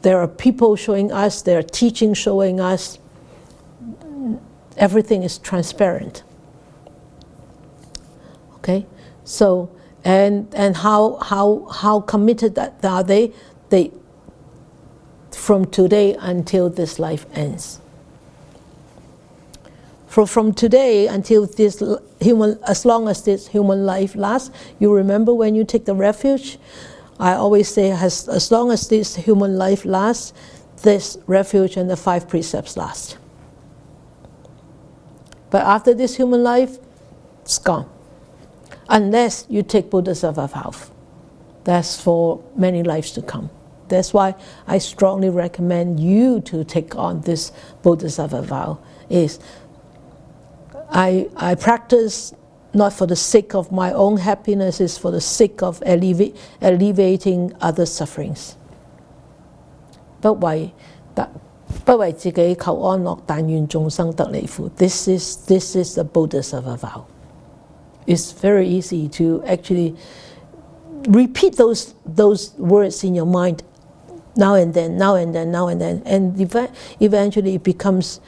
Speaker 1: are people showing us, there are teachings showing us. Everything is transparent. Okay, so and how committed are they? They from today until this life ends. From today until this human, as long as this human life lasts, you remember when you take the refuge, I always say, as long as this human life lasts, this refuge and the 5 precepts last. But after this human life, it's gone. Unless you take Bodhisattva vow. That's for many lives to come. That's why I strongly recommend you to take on this Bodhisattva vow. I practice not for the sake of my own happiness, it's for the sake of alleviating other sufferings. 不為自己求安樂，但願眾生得離苦. This is the Bodhisattva vow. It's very easy to actually repeat those words in your mind now and then, and eventually it becomes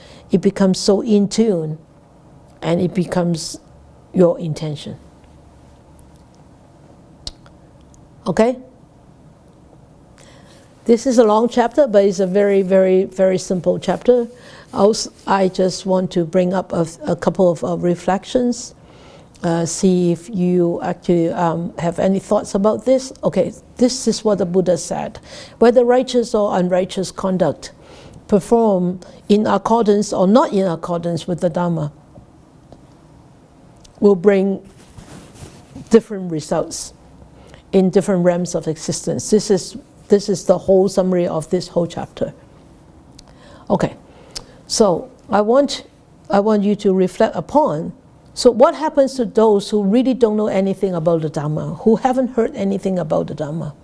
Speaker 1: so in tune, and it becomes your intention. Okay? This is a long chapter, but it's a very, very, very simple chapter. Also, I just want to bring up a couple of reflections. See if you actually have any thoughts about this. Okay, this is what the Buddha said. Whether righteous or unrighteous conduct performed in accordance or not in accordance with the Dharma will bring different results in different realms of existence. This is the whole summary of this whole chapter. Okay, so I want you to reflect upon. So what happens to those who really don't know anything about the Dharma, who haven't heard anything about the Dharma?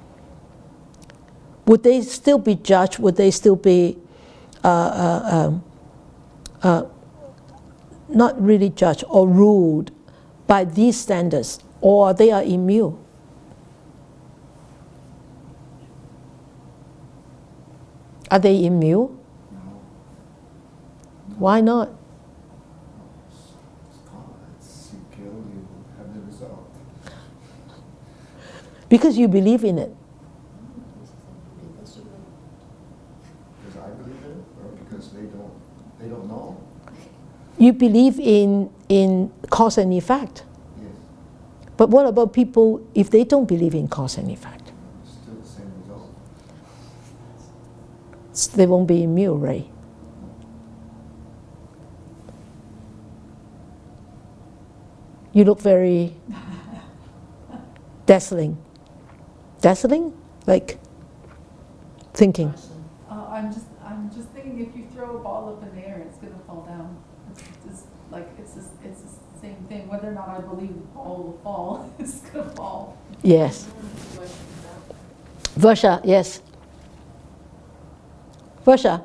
Speaker 1: Would they still be judged? Would they still be not really judged or ruled by these standards, or they are immune? Are they immune?
Speaker 3: No.
Speaker 1: Why not?
Speaker 3: It's secure, you have the result.
Speaker 1: Because you believe in it.
Speaker 3: Because I believe in it, or because they don't know?
Speaker 1: You believe in cause and effect.
Speaker 3: Yes.
Speaker 1: But what about people if they don't believe in cause and effect?
Speaker 3: Still the same result.
Speaker 1: They won't be immune, right? You look very dazzling. Dazzling? Like thinking.
Speaker 2: I'm just thinking if you throw a ball up in the air, it's gonna fall down. It's the same thing. Whether or not I believe the ball will fall, it's gonna fall.
Speaker 1: Yes. Varsha, yes. Varsha.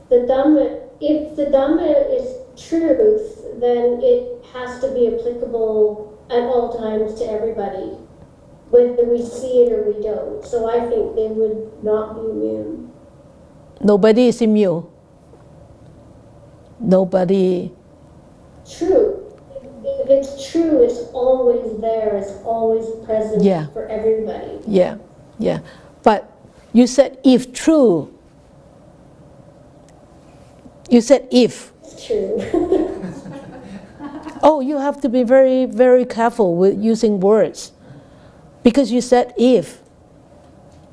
Speaker 8: If the Dhamma is truth, then it has to be applicable at all times to everybody, whether we see it or we don't. So I think they would not be immune.
Speaker 1: Nobody is immune. Nobody.
Speaker 8: True. If it's true, it's always there, it's always present for everybody.
Speaker 1: Yeah, yeah. But you said if true. You said if.
Speaker 8: It's true.
Speaker 1: Oh, you have to be very, very careful with using words. Because you said if.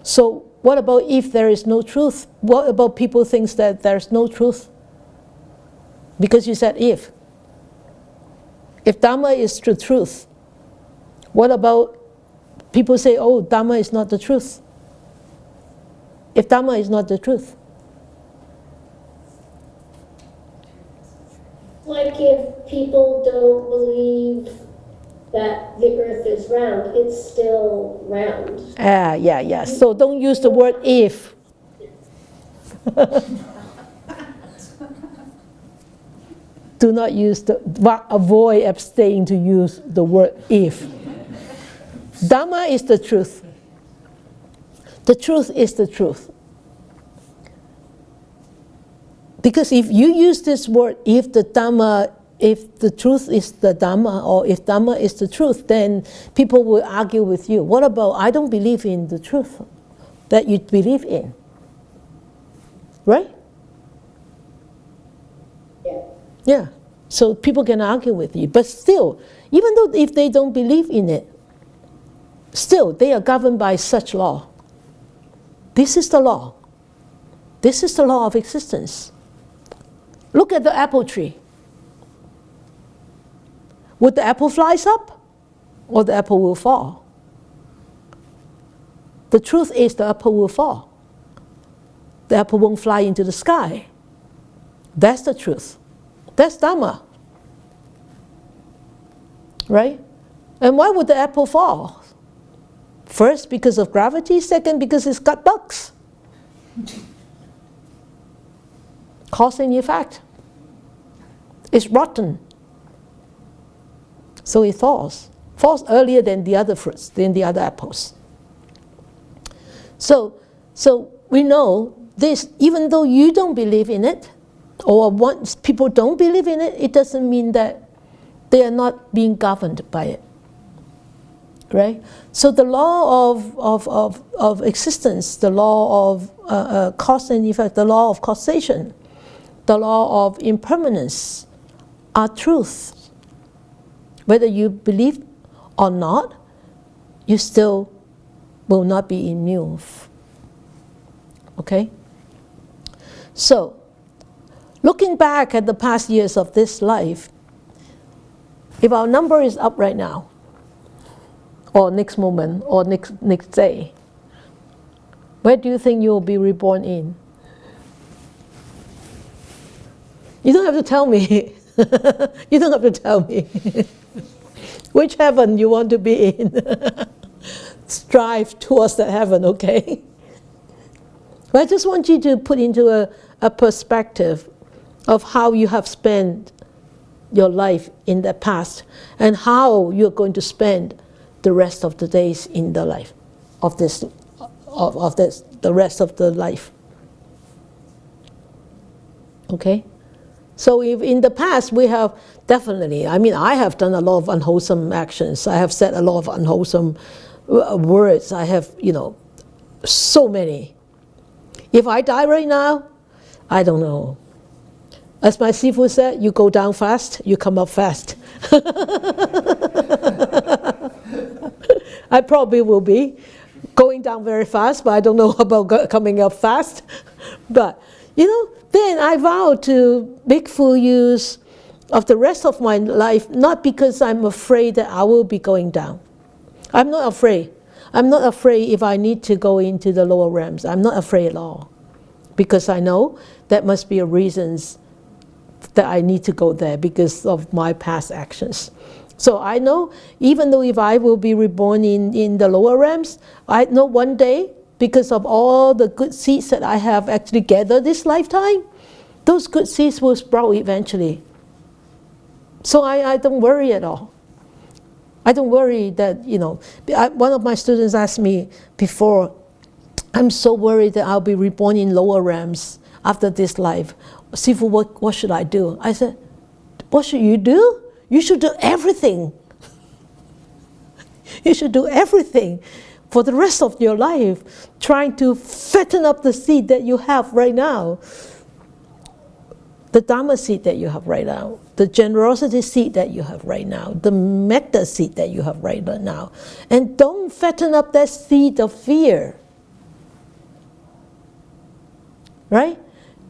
Speaker 1: So what about if there is no truth? What about people think that there's no truth? Because you said if. If Dharma is the truth, what about people say, oh, Dharma is not the truth? If Dharma is not the truth.
Speaker 8: Like if people don't believe that the earth is round, it's still round.
Speaker 1: Yeah. So don't use the word if. Do not use avoid abstain to use the word if. Dharma is the truth. The truth is the truth. Because if you use this word, if the truth is the Dharma, or if Dharma is the truth, then people will argue with you. What about, I don't believe in the truth that you believe in? Right? Yeah. So people can argue with you. But still, even though if they don't believe in it, still they are governed by such law. This is the law. This is the law of existence. Look at the apple tree. Would the apple flies up, or the apple will fall? The truth is the apple will fall. The apple won't fly into the sky. That's the truth. That's Dharma. Right? And why would the apple fall? First, because of gravity. Second, because it's got bugs. Cause and effect. It's rotten. So it falls. Falls earlier than the other fruits, than the other apples. So we know this, even though you don't believe in it, or once people don't believe in it, it doesn't mean that they are not being governed by it. Right? So the law of existence, the law of cause and effect, the law of causation, the law of impermanence are truths. Whether you believe or not, you still will not be immune. Okay? So, looking back at the past years of this life, if our number is up right now, or next moment, or next day, where do you think you will be reborn in? You don't have to tell me. You don't have to tell me. Which heaven you want to be in. Strive towards that heaven, okay? But I just want you to put into a perspective of how you have spent your life in the past and how you're going to spend the rest of the days in the life of this, the rest of the life. Okay? So if in the past we have definitely, I have done a lot of unwholesome actions. I have said a lot of unwholesome words. I have, so many. If I die right now, I don't know. As my Sifu said, you go down fast, you come up fast. I probably will be going down very fast, but I don't know about coming up fast. But, then I vow to make full use of the rest of my life, not because I'm afraid that I will be going down. I'm not afraid. I'm not afraid if I need to go into the lower realms. I'm not afraid at all. Because I know that must be a reasons that I need to go there because of my past actions. So I know, even though if I will be reborn in the lower realms, I know one day, because of all the good seeds that I have actually gathered this lifetime, those good seeds will sprout eventually. So I don't worry at all. I don't worry that, one of my students asked me before, I'm so worried that I'll be reborn in lower realms after this life. Sifu, what should I do? I said, what should you do? You should do everything. You should do everything for the rest of your life, trying to fatten up the seed that you have right now. The Dharma seed that you have right now, the generosity seed that you have right now, the metta seed that you have right now. And don't fatten up that seed of fear. Right?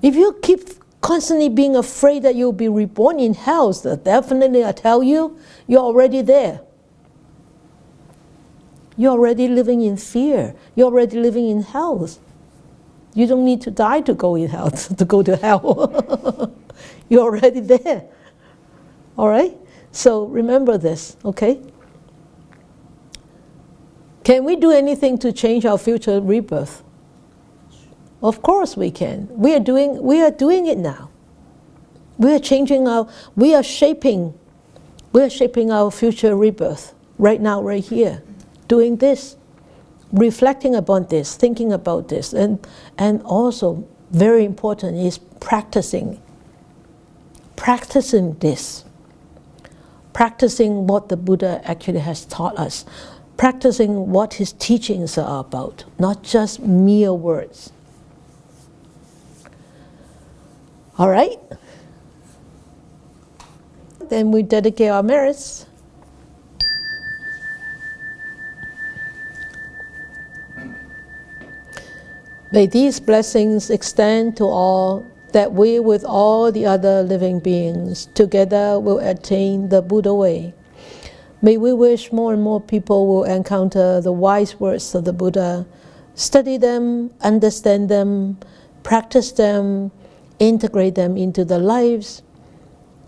Speaker 1: If you keep constantly being afraid that you'll be reborn in hell, so definitely I tell you, you're already there. You're already living in fear. You're already living in hell. You don't need to die to go in hell, to go to hell. You're already there. All right? So remember this, okay? Can we do anything to change our future rebirth? Of course we can. We are doing it now. We are shaping our future rebirth right now, right here, doing this, reflecting upon this, thinking about this, and also very important is practicing this, practicing what the Buddha actually has taught us, practicing what his teachings are about, not just mere words. All right? Then we dedicate our merits. May these blessings extend to all, that we with all the other living beings together will attain the Buddha way. May we wish more and more people will encounter the wise words of the Buddha, study them, understand them, practice them, integrate them into their lives,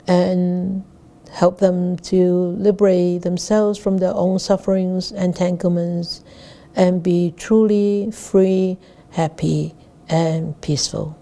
Speaker 1: and help them to liberate themselves from their own sufferings, entanglements, and be truly free, happy, and peaceful.